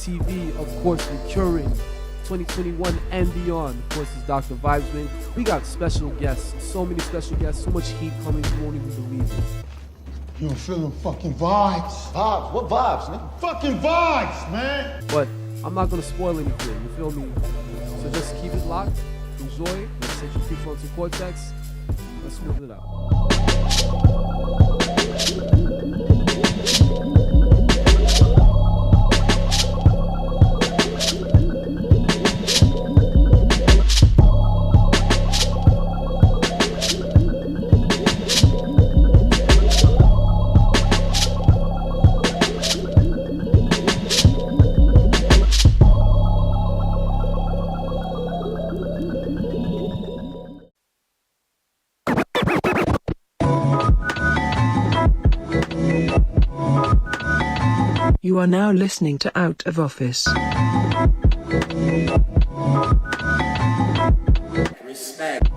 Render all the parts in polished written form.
QSTV, of course, recurring 2021 and beyond. Of course, it's Dr. Vibesman. We got special guests, so many special guests, so much heat coming, you won't even believe it. You don't feel them fucking vibes? Vibes? What vibes, man? Fucking vibes, man! But I'm not gonna spoil anything, you feel me? So just keep it locked, enjoy it, let's set your prefrontal cortex, let's smooth it out. You are now listening to Out of Office. Respect.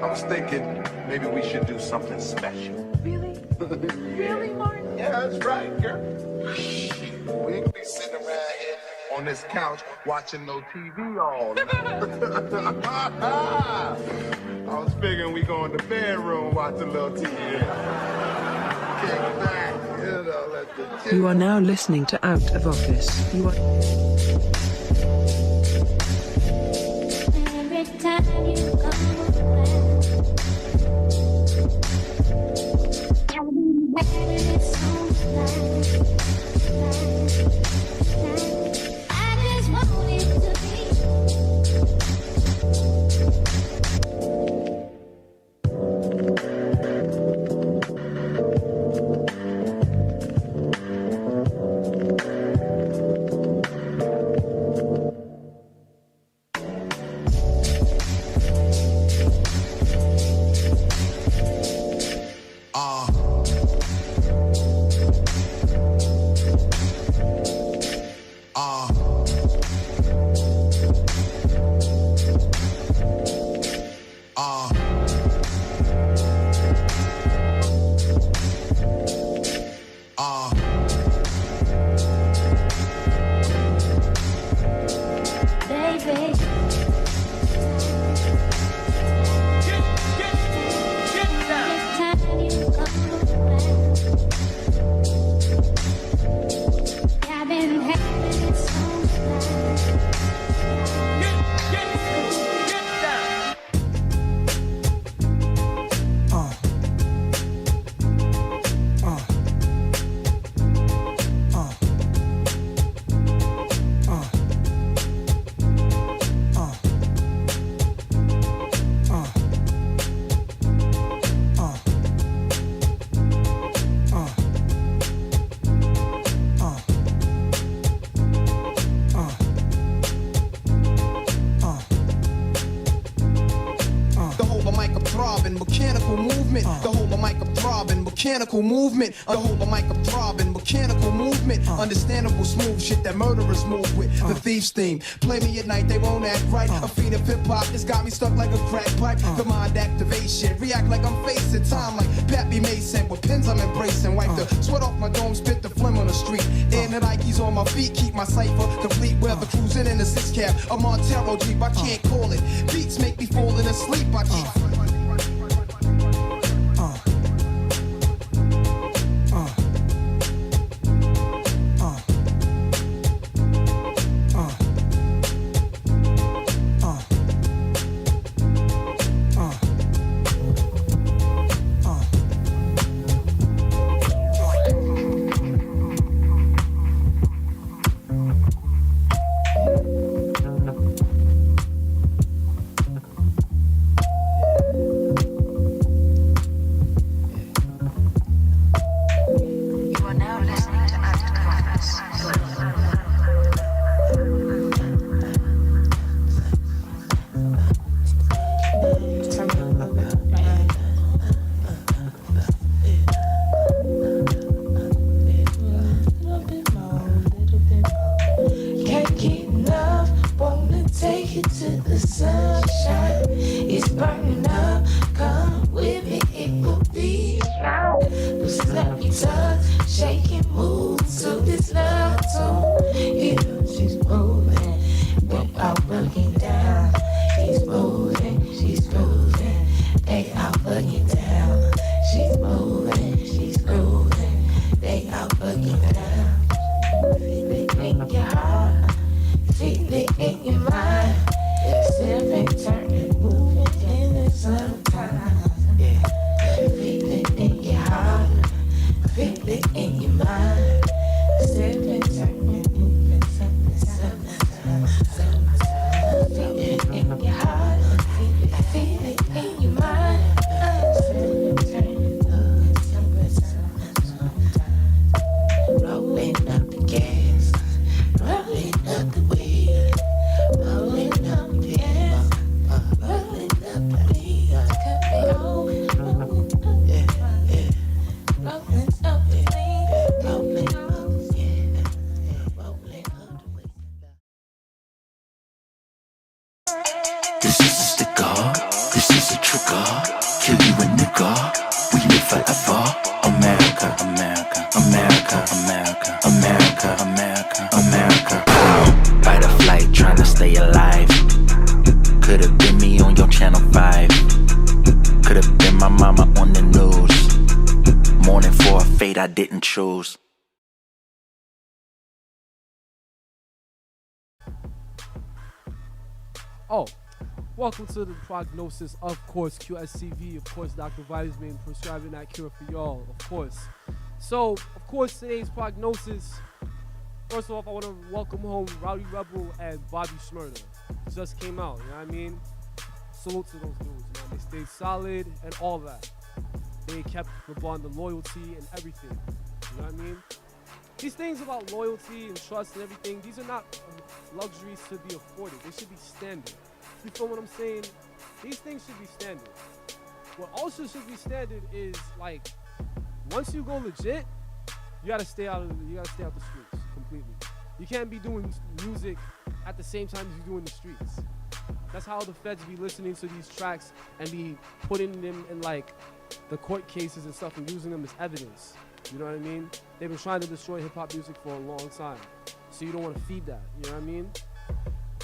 I was thinking maybe we should do something special. Really? Really, Martin? Yeah, that's right, girl. We ain't gonna be sitting around here on this couch watching no TV all night. I was figuring we go in the bedroom watch a little TV. Kick back, let the You are now listening to Out of Office. You are... Every time you come around, it's so I just want it to be. mechanical movement. I hold the mic up throbbing, mechanical movement. Understandable smooth shit that murderers move with. The thief's theme. Play me at night, they won't act right. A fiend of hip hop, it's got me stuck like a crack pipe. The mind activation, react like I'm facing time like Pappy Mason. With pins I'm embracing, wipe the sweat off my dome, spit the phlegm on the street. And the Nikes on my feet, keep my cipher complete. Weather cruising in a 6-cab, a Montero Jeep, I can't call it. Beats make me falling asleep, I keep. This is a sticker, this is a trigger. Kill you a nigga, we live forever. America, America, America, America, America, America, America. Fight or flight, trying to stay alive. Could've been me on your channel 5. Could've been my mama on the news. Mourning for a fate I didn't choose. Oh, welcome to the prognosis, of course, QSTV, of course, Dr. Vibesman prescribing that cure for y'all, of course. So, of course, today's prognosis, first off, I want to welcome home Rowdy Rebel and Bobby Shmurda. Just came out, you know what I mean? Salute to those dudes, man. They stayed solid and all that. They kept the bond of loyalty and everything, you know what I mean? These things about loyalty and trust and everything, these are not luxuries to be afforded. They should be standard. You feel what I'm saying? These things should be standard. What also should be standard is, like, once you go legit, you gotta stay out the streets completely. You can't be doing music at the same time as you're doing the streets. That's how the feds be listening to these tracks and be putting them in, like, the court cases and stuff and using them as evidence. You know what I mean? They've been trying to destroy hip-hop music for a long time. So you don't want to feed that. You know what I mean?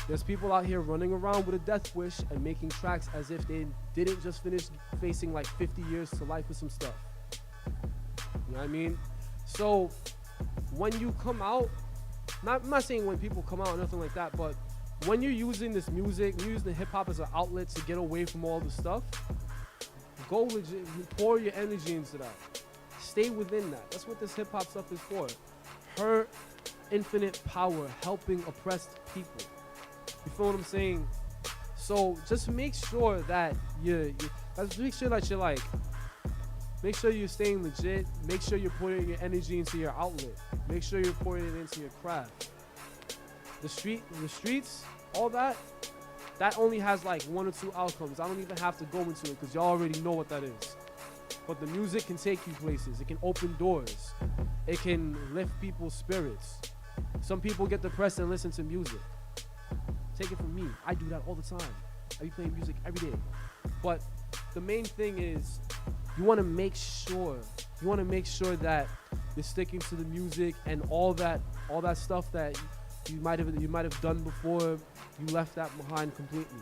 There's people out here running around with a death wish and making tracks as if they didn't just finish facing like 50 years to life with some stuff. You know what I mean? So when you come out, I'm not saying when people come out or nothing like that, but when you're using this music, you're using the hip-hop as an outlet to get away from all the stuff, go legit, pour your energy into that. Stay within that. That's what this hip-hop stuff is for. Her infinite power helping oppressed people. You feel what I'm saying? So just make sure that make sure you're staying legit. Make sure you're putting your energy into your outlet. Make sure you're pouring it into your craft. The streets, all that only has like 1 or 2 outcomes. I don't even have to go into it because y'all already know what that is. But the music can take you places. It can open doors. It can lift people's spirits. Some people get depressed and listen to music. Take it from me. I do that all the time. I be playing music every day. But the main thing is you want to make sure that you're sticking to the music and all that stuff that you might have done before. You left that behind completely.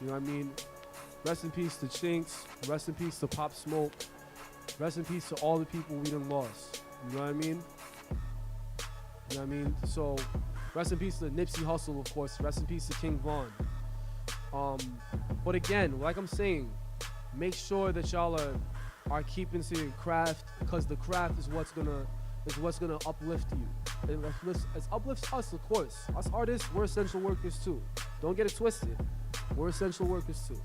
You know what I mean? Rest in peace to Chinks. Rest in peace to Pop Smoke. Rest in peace to all the people we done lost. You know what I mean? You know what I mean? So, rest in peace to Nipsey Hussle, of course. Rest in peace to King Von. But again, like I'm saying, make sure that y'all are keeping to your craft, because the craft is what's gonna uplift you. It uplifts us, of course. Us artists, we're essential workers too. Don't get it twisted. We're essential workers too.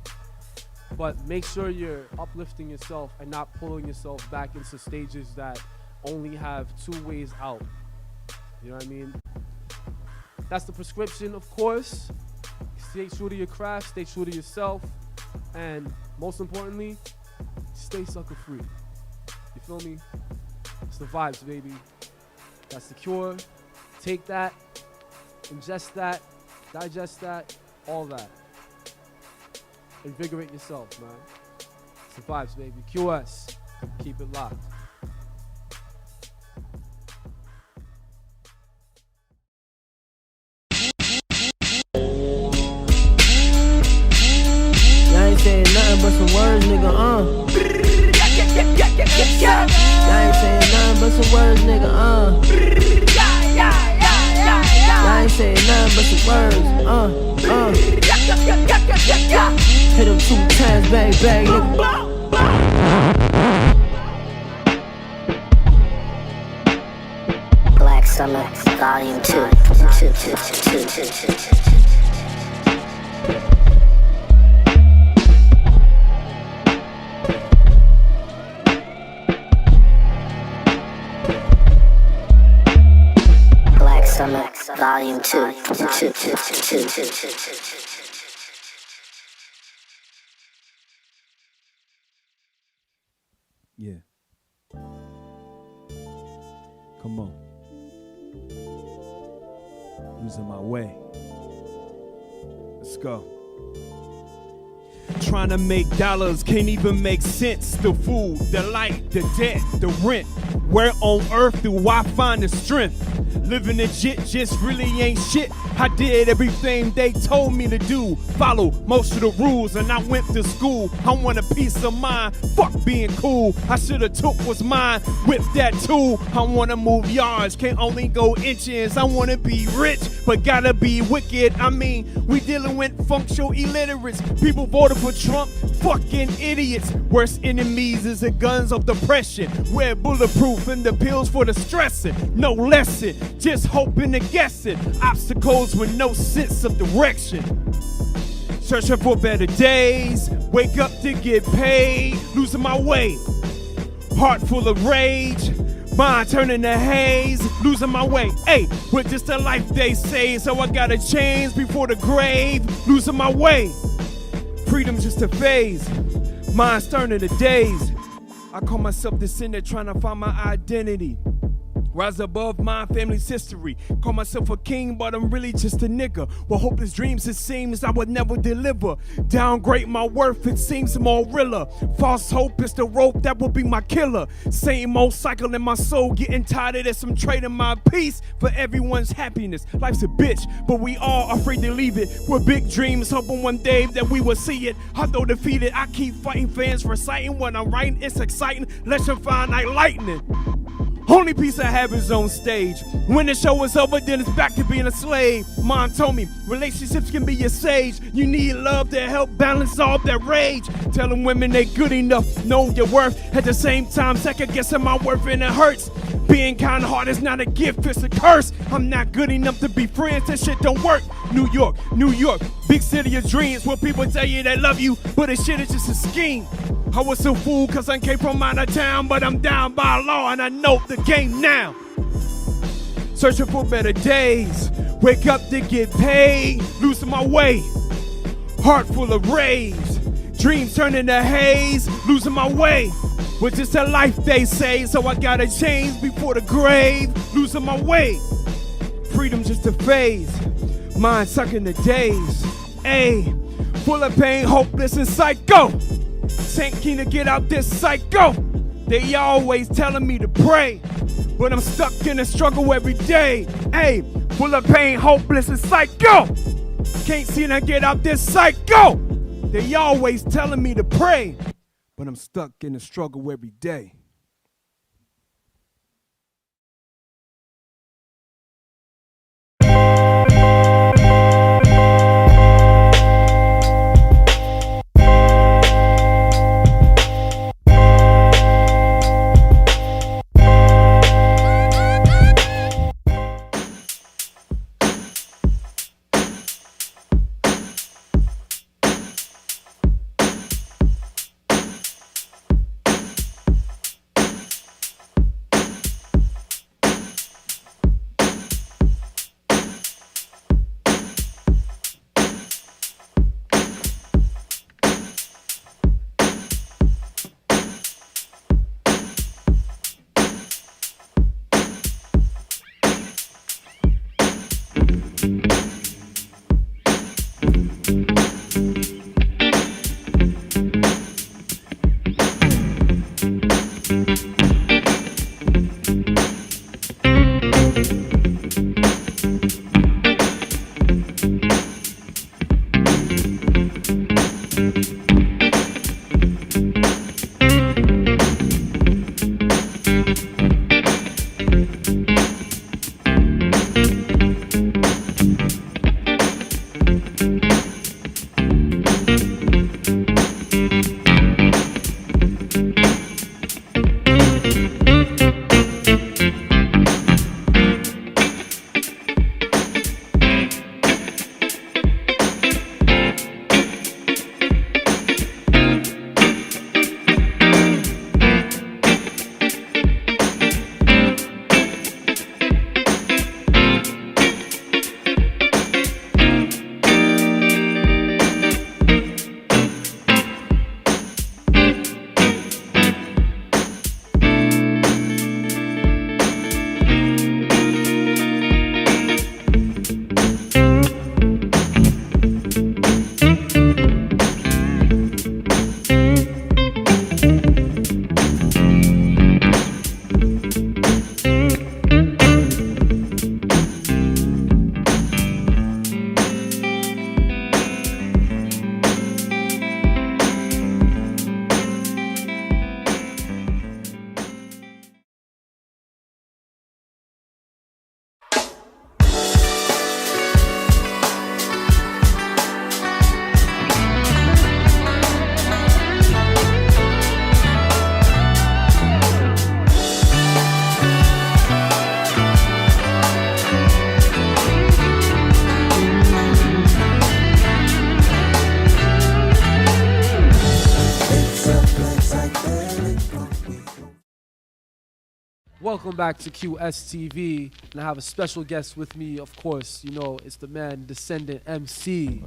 But make sure you're uplifting yourself and not pulling yourself back into stages that only have two ways out. You know what I mean? That's the prescription, of course. Stay true to your craft, stay true to yourself, and most importantly, stay sucker free. You feel me? It's the vibes, baby. That's the cure. Take that, ingest that, digest that, all that. Invigorate yourself, man. It's the vibes, baby. QS. Keep it locked. Y'all ain't saying nothing but some words, nigga, Y'all ain't saying nothing but some words, nigga, Y'all ain't saying nothing but some words, Hit him 2 times, bang, bang, nigga. Black Summer, Volume 2. Black Summer, Volume 2. Yeah. Come on. Losing my way. Let's go. Trying to make dollars, can't even make sense. The food, the light, the debt, the rent. Where on earth do I find the strength? Living legit just really ain't shit. I did everything they told me to do. Follow most of the rules and I went to school. I want a peace of mind, fuck being cool. I should've took what's mine, whip that tool. I wanna move yards, can't only go inches. I wanna be rich, but gotta be wicked. I mean, we dealing with functional illiterates. People voted for Trump, fucking idiots. Worst enemies is the guns of depression. We're bulletproof and the pills for the stressing. No lesson, just hoping and guessing. Obstacles with no sense of direction. Searching for better days, wake up to get paid. Losing my way, heart full of rage. Mind turning to haze, losing my way. Hey, with just a life they say, so I gotta change before the grave. Losing my way, freedom's just a phase. Mind's turning to days. I call myself descendant, trying to find my identity. Rise above my family's history. Call myself a king, but I'm really just a nigga. With hopeless dreams, it seems I would never deliver. Downgrade my worth, it seems more realer. False hope is the rope that will be my killer. Same old cycle in my soul, getting tired of this. I'm trading my peace for everyone's happiness. Life's a bitch, but we all afraid to leave it. With big dreams, hoping one day that we will see it. Although defeated, I keep fighting fans, reciting what I'm writing. It's exciting, electrifying like lightning. Only piece I have is on stage. When the show is over, then it's back to being a slave. Mom told me, relationships can be your sage. You need love to help balance all that rage. Telling women they good enough, know your worth. At the same time, second guessing my worth and it hurts. Being kind hearted is not a gift, it's a curse. I'm not good enough to be friends, that shit don't work. New York, New York, big city of dreams. Where people tell you they love you, but this shit is just a scheme. I was a fool cause I came from out of town, but I'm down by law and I know the game now. Searching for better days, wake up to get paid, losing my way, heart full of rage, dreams turning to haze, losing my way, But just a life they say, so I gotta change before the grave. Losing my way, freedom just a phase. Mind sucking the days. Ayy, full of pain, hopeless and psycho. Ain't keen to get out this psycho. They always telling me to pray, but I'm stuck in a struggle every day. Ayy, full of pain, hopeless and psycho. Can't seem to get out this psycho. They always telling me to pray, but I'm stuck in a struggle every day. Welcome back to QSTV, and I have a special guest with me, of course. You know, it's the man, Descendent MC.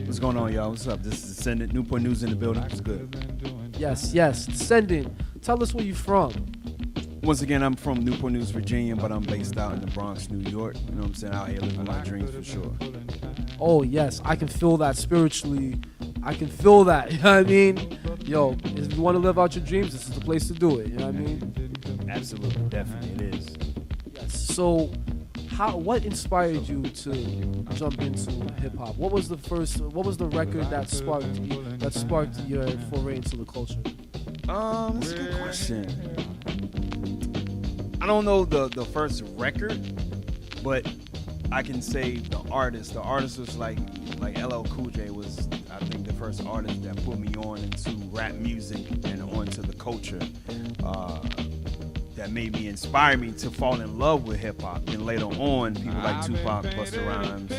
What's going on, y'all? What's up? This is Descendant, Newport News in the building. What's good? Yes, Descendant. Tell us where you from. Once again, I'm from Newport News, Virginia, but I'm based out in the Bronx, New York. You know what I'm saying? Out here living my dreams for sure. Oh, yes. I can feel that spiritually. I can feel that. You know what I mean? Yo, if you want to live out your dreams, this is the place to do it. You know what I mean? Absolutely. Definitely. It is. Yes. So, what inspired you to jump into hip-hop? What was the record that sparked your foray into the culture? That's a good question. I don't know the first record, but I can say the artist. The artist was like LL Cool J was, I think, the first artist that put me on into rap music and onto the culture. That made me inspire me to fall in love with hip hop. And later on, people like Tupac, Busta Rhymes,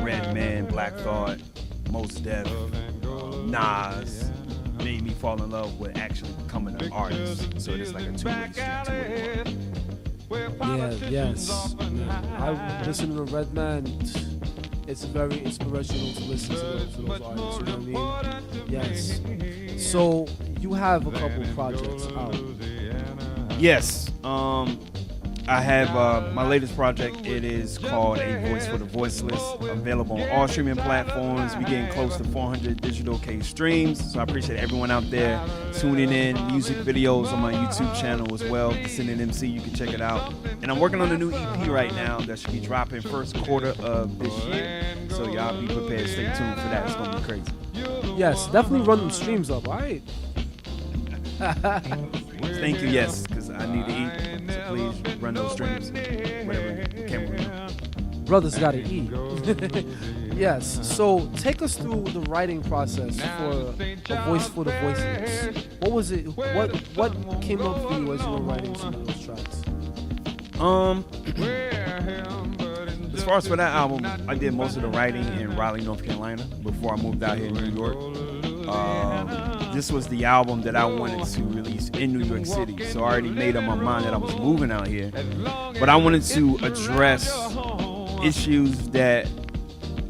Redman, Black Thought, Mos Def, Nas made me fall in love with actually becoming an artist. So it's like a two-way street. Yeah, yes. I listen to Redman. It's very inspirational to listen to those artists. You know what I mean? Yes. So you have a couple projects out. Yes. I have my latest project. It is called A Voice for the Voiceless, available on all streaming platforms. We're getting close to 400 digital K streams, so I appreciate everyone out there tuning in. Music videos on my YouTube channel as well, Descendant MC, you can check it out. And I'm working on a new EP right now that should be dropping first quarter of this year, so y'all be prepared, stay tuned for that. It's gonna be crazy. Yes, definitely run them streams up, all right? Thank you, yes, because I need to eat, so please run those streams, whatever you can. Brothers gotta eat. Yes, so take us through the writing process for A Voice for the Voiceless. What was it, what came up for you as you were writing some of those tracks? As far as for that album, I did most of the writing in Raleigh, North Carolina before I moved out here in New York. This was the album that I wanted to release in New York City, so I already made up my mind that I was moving out here. But I wanted to address issues that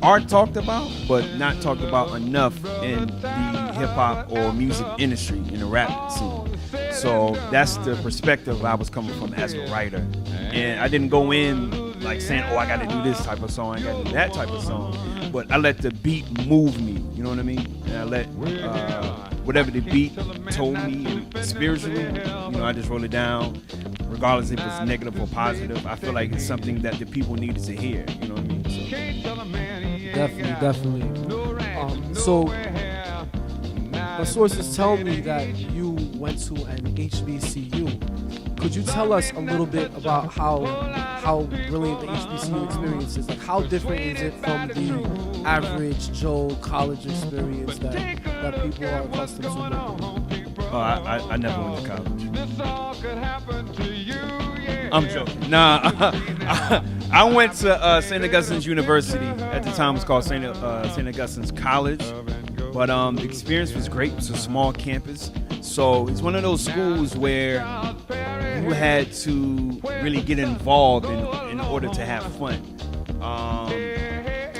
are talked about, but not talked about enough in the hip-hop or music industry, in the rap scene. So that's the perspective I was coming from as a writer. And I didn't go in like saying, oh, I got to do this type of song, I got to do that type of song. But I let the beat move me, you know what I mean? And I let whatever the beat told me spiritually, you know, I just wrote it down, regardless if it's negative or positive. I feel like it's something that the people needed to hear, you know what I mean? So. Definitely. So my sources tell me that you went to an HBCU. Could you tell us a little bit about how brilliant the HBCU experience is? Like, how different is it from the average Joe college experience that people are accustomed to? Oh, I never went to college. I'm joking. Nah, I went to St. Augustine's University. At the time, it was called St. Augustine's College. But the experience was great. It was a small campus. So it's one of those schools where you had to really get involved in order to have fun.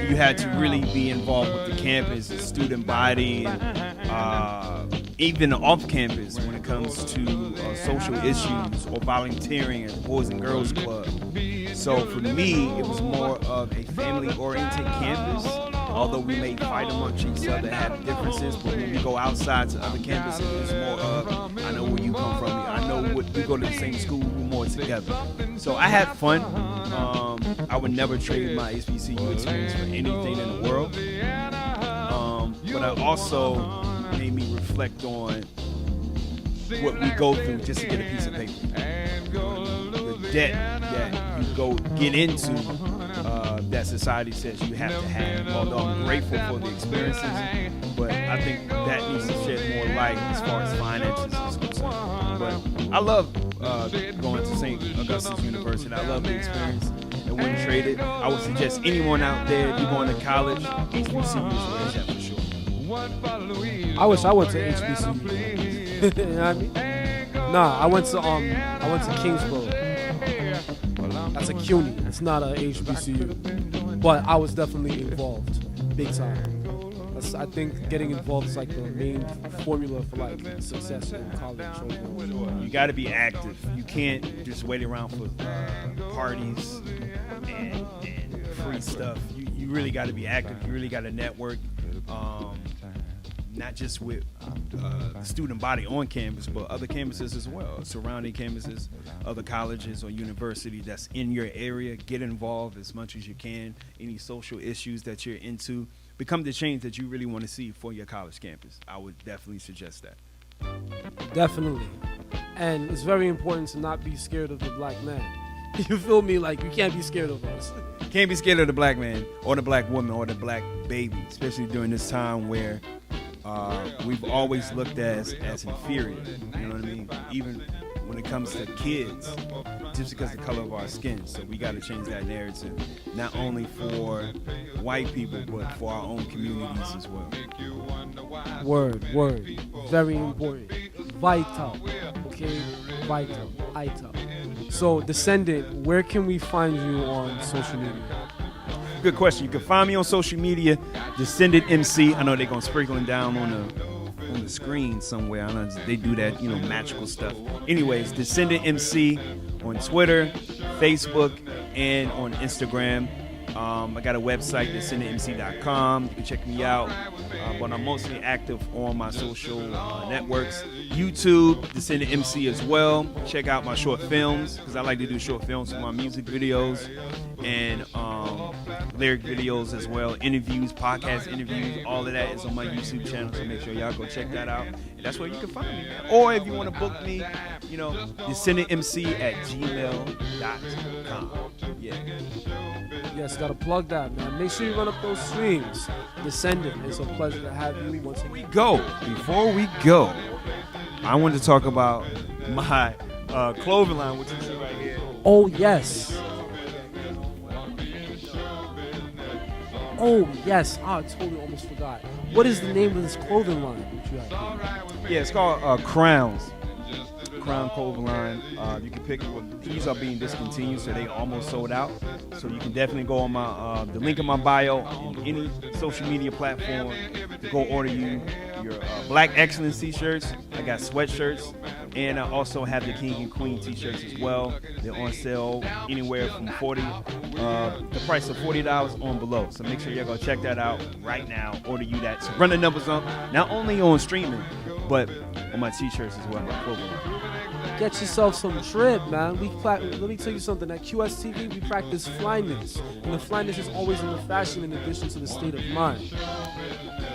You had to really be involved with the campus, the student body, and even off campus when it comes to social issues or volunteering at the Boys and Girls Club. So for me, it was more of a family-oriented campus. Although we may fight amongst each other, have differences, but when we go outside to other campuses, it's more of, I know where you come from, I know what, we go to the same school, we're more together. So I had fun. I would never trade my HBCU experience for anything in the world. But it also made me reflect on what we go through just to get a piece of paper. The debt that you go get into, that society says you have to have. Although I'm grateful for the experiences, but I think that needs to shed more light as far as finances is concerned. But I love going to St. Augustine's University. I love the experience. I wouldn't trade it. I would suggest anyone out there, if you're going to college, HBCU is where it's at for sure. I wish I went to HBCU. You know what I mean? Nah, I went to Kingsborough. That's a CUNY. It's not a HBCU. But I was definitely involved, big time. I think getting involved is like the main formula for like success in college. You got to be active. You can't just wait around for parties and free stuff. You really got to be active. You really got to network. Not just with the student body on campus, but other campuses as well, surrounding campuses, other colleges or university that's in your area. Get involved as much as you can. Any social issues that you're into, become the change that you really want to see for your college campus. I would definitely suggest that. Definitely. And it's very important to not be scared of the black man. You feel me? Like, you can't be scared of us. Can't be scared of the black man or the black woman or the black baby, especially during this time where we've always looked at as inferior, you know what I mean? Even when it comes to kids, just because of the color of our skin. So we got to change that narrative, not only for white people, but for our own communities as well. Word. Very important. Vital. Okay? Vital. So, Descendant, where can we find you on social media? Good question. You can find me on social media, Descendant MC. I know they're going to sprinkle it down on the the screen somewhere. I don't know, they do that, magical stuff. Anyways, Descendent MC on Twitter, Facebook, and on Instagram. I got a website, descendantmc.com. You can check me out. But I'm mostly active on my social networks. YouTube, Descendant MC as well. Check out my short films, because I like to do short films for my music videos and lyric videos as well. Interviews, podcast interviews, all of that is on my YouTube channel. So make sure y'all go check that out. And that's where you can find me, man. Or if you want to book me, descendantmc@gmail.com. Yeah. Yes, gotta plug that, man. Make sure you run up those streams. Descendant, it's a pleasure to have you once again. Before we go, I wanted to talk about my clothing line, which you see right here. Oh, yes. Oh, yes. I totally almost forgot. What is the name of this clothing line that you have here? Yeah, it's called Crowns. Crown clothing line. You can pick. These are being discontinued, so they almost sold out. So you can definitely go on my the link in my bio in any social media platform to go order your Black Excellence t-shirts. I got sweatshirts, and I also have the King and Queen t-shirts as well. They're on sale anywhere from the price of $40 on below. So make sure y'all go check that out right now. Order you that. So run the numbers up, not only on streaming, but on my t-shirts as well, my clothing line. Get yourself some trip, man. Let me tell you something. At QSTV, we practice flyness. And the flyness is always in the fashion in addition to the state of mind.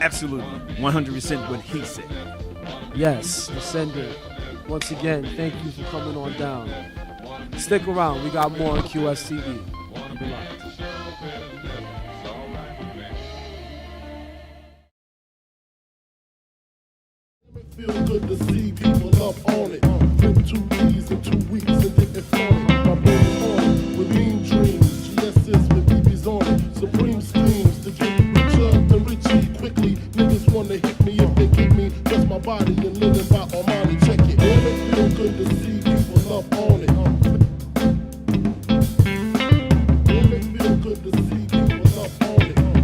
Absolutely. 100% what he said. Yes, Descendant. Once again, thank you for coming on down. Stick around. We got more on QSTV. Be live. Feel good to see people up on it. Flip 2 keys in 2 weeks and dip it flaunt it. My baby on it with mean dreams. GS's with BB's on it. Supreme schemes to get richer and richy quickly. Niggas wanna hit me if they get me. Just my body and living by Armani. Check it. Damn, it feel good to see people up on it. Damn, it feel good to see people up on it. Damn,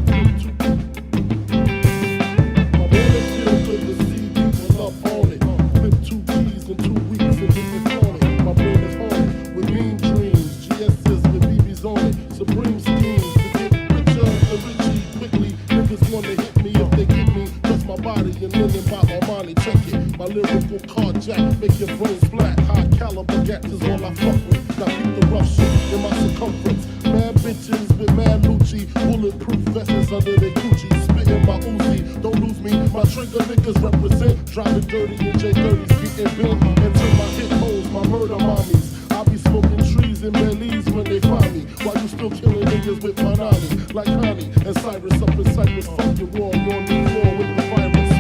it feel good to see people up on it. Flip 2 keys in 2 weeks and hit the on it. My brain is on it with mean dreams. GS's with BB's on it. Supreme schemes to get richer and richy quickly. Niggas wanna hit me if they get me. Just my body and living by Armani. Check it. My lyrical carjack make your brain splat. High caliber gas is all I fuck with. Now keep the rough shit in my circumference. Mad bitches with mad Lucci. Bulletproof vests under their Gucci. Spitting my Uzi. Don't lose me. My trigger niggas represent. Driving dirty in J30s. Getting built until my hit holes. My murder mommies. I be smoking trees in Belize when they find me. While you still killing niggas with my nanny. Like Connie and Cyrus up in Cyprus. Fucking raw. You're on the floor with the virus. I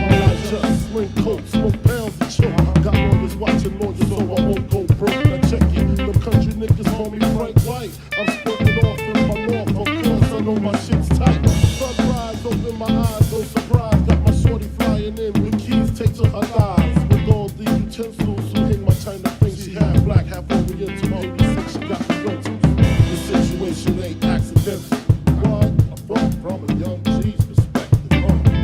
just sling coke. Smoke pounds and chill. Got lawyers watching lawyers so I won't go broke. Now check it. Them country niggas call me Frank White. I'm splitting off in my north. Of course I know my shit's tight. Sunrise, open my eyes, no surprise. Got my shorty flying in with keys taped to her thighs. With all the utensils who hang my China thing. She half black, half Oriental. 86, she got the rentals. The situation ain't accidental. What? I brought from a young G's perspective. From a young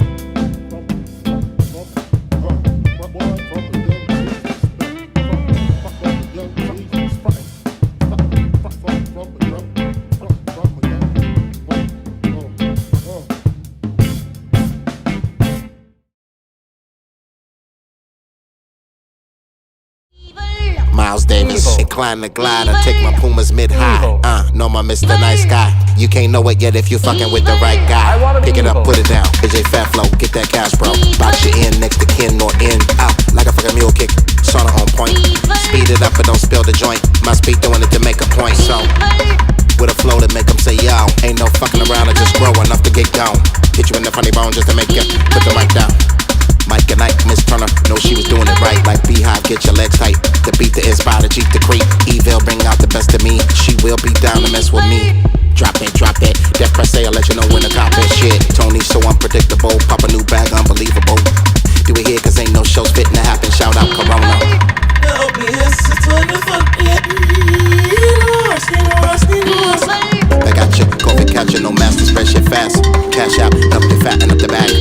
Miles Davis, incline the glide, I take my Pumas mid-high. Know my Mr. Nice Guy. You can't know it yet if you fucking with the right guy. Pick it up, put it down. AJ Fat Flow, get that cash, bro. Box you in, next to kin or in, out. Like a fucking mule kick, sauna on point. Speed it up but don't spill the joint. My speed doing it to make a point, so with a flow that make them say yo. Ain't no fucking around, I just grow enough to get gone. Hit you in the funny bone just to make you put the mic down. Mike and Ike, Miss Turner, know she was doing it right. Like Beehive, get your legs tight. The beat, the inspire, the Jeep, the creep. Evil, bring out the best of me. She will be down to mess with me. Drop it, Death press say, I'll let you know when the cop is shit. Tony so unpredictable, pop a new bag, unbelievable. Do it here cause ain't no shows fitting to happen. Shout out Corona. I got you, coffee catcher, no master, spread shit fast. Cash out, up the fat and up the bag.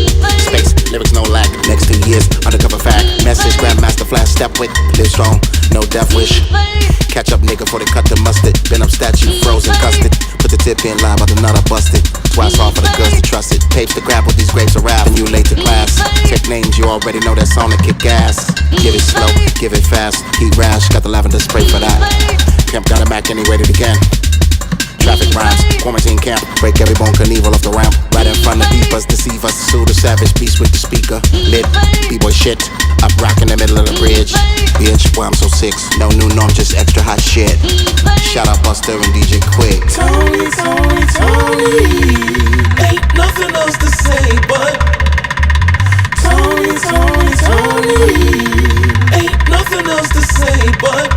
Space, lyrics no lack. Next 2 years, undercover fact. Message, Grandmaster Flash, step with. Live strong, no death wish. Catch up nigga before they cut the mustard. Been up statue, frozen custard. Put the tip in live, but the nutter busted. Twice off for the girls to trust it. Papes to grab with these grapes of rap, and you late to class. Take names, you already know that song to kick gas. Give it slow, give it fast. Heat rash, got the lavender spray for that. Pimp got a Mac and he ready to again. Traffic rhymes, quarantine camp. Break every bone Knievel off the ramp. Right in front of beepers, deceive us. Sue the savage beast with the speaker. Lit, b-boy shit. Up rock in the middle of the bridge. Bitch, boy I'm so sick. No new norm, just extra hot shit. Shout out Buster and DJ Quick. Toni, Toni, Toni. Ain't nothing else to say but Toni, Toni, Toni. Ain't nothing else to say but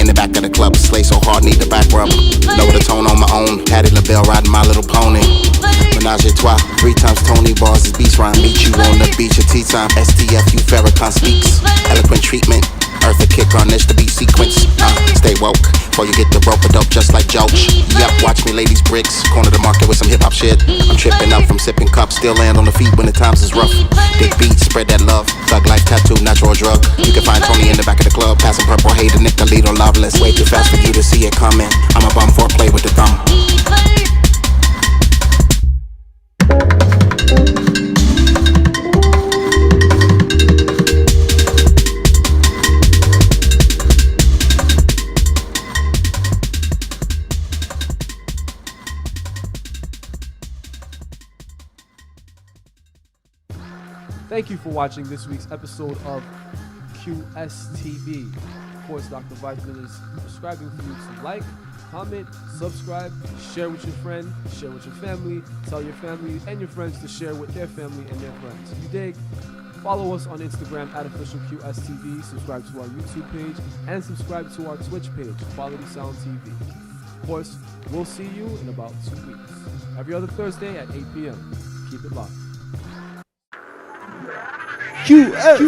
in the back of the club, slay so hard, need the back rub. Lower the tone on my own. Patty LaBelle riding my little pony. Menage a trois, 3 times Tony bars is beast rhyme. Meet you on the beach at tea time. STFU Farrakhan speaks. Eloquent treatment. Earth a kick garnish the beat sequence. Stay woke before you get the rope dope just like Joach. Yup, watch me ladies bricks. Corner the market with some hip hop shit. I'm tripping up from sipping cups. Still land on the feet when the times is rough. Big beats, spread that love. Thug life tattoo, natural drug. You can find Tony in the back of the club. Passing purple hater, Nick the leader, loveless. Way too fast for you to see it coming. I'm a bum for a play with the thumb. Thank you for watching this week's episode of QSTV. Of course, Dr. Weissman is prescribing for you to like, comment, subscribe, share with your friend, share with your family, tell your family and your friends to share with their family and their friends. You dig? Follow us on Instagram at officialQSTV, subscribe to our YouTube page, and subscribe to our Twitch page, Quality Sound TV. Of course, we'll see you in about 2 weeks. Every other Thursday at 8 p.m. Keep it locked. QS.